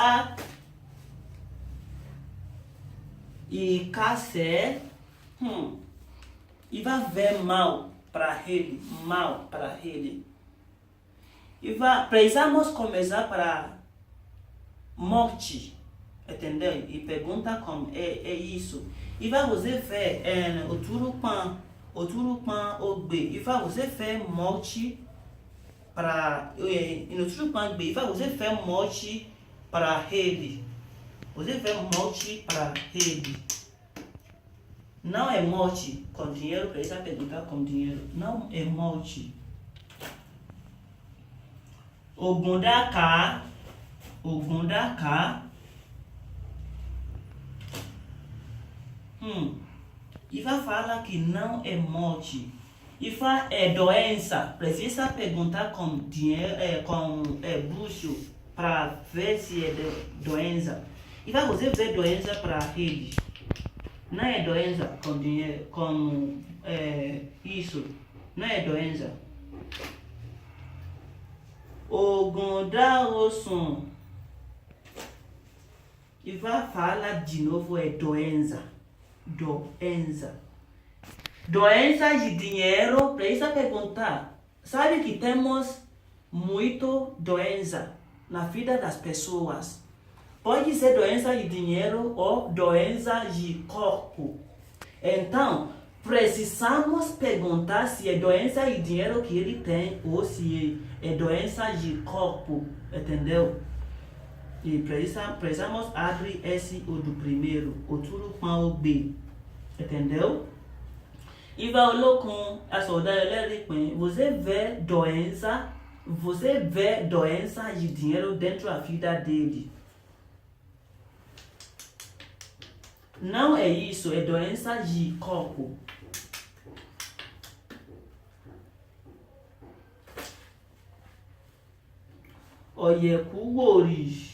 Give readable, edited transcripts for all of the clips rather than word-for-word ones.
chá e café, e vai ver mal para ele, E precisamos começar para morte, entendeu? E pergunta como é isso. E vai você ver o Turupan, e vai você ver morte para no Turupan, e vai você ver morte para ele. Você vê morte para ele. Não é morte com dinheiro, precisa perguntar com dinheiro. Não é morte. O Gundaka. E vai falar que não é morte. E vai é doença. Precisa perguntar com dinheiro, com bucho para ver se é doença. E vai você ver doença para ele. Não é doença com dinheiro, com isso. Não é doença. O Gondaosun. E vai falar de novo é doença. Doença de dinheiro, precisa perguntar. Sabe que temos muito doença na vida das pessoas. Pode ser doença de dinheiro ou doença de corpo. Então, precisamos perguntar se é doença de dinheiro que ele tem ou se é doença de corpo, entendeu? E precisamos abrir esse o do primeiro, o tudo com o B, entendeu? E vai olhar com a saudade, você vê doença de dinheiro dentro da vida dele. Não é isso, é doença de corpo. Olha, cores.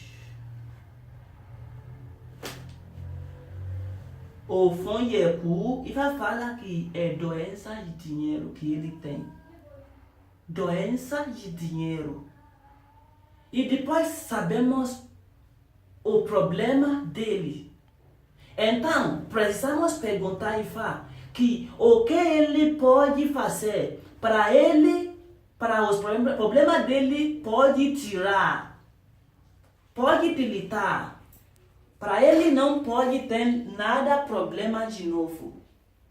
O Fonyeku, e vai falar que é doença de dinheiro que ele tem. Doença de dinheiro. E depois sabemos o problema dele. Então, precisamos perguntar e falar que o que ele pode fazer para ele, para os problemas dele, pode tirar, pode deletar. Para ele não pode ter nada problema de novo.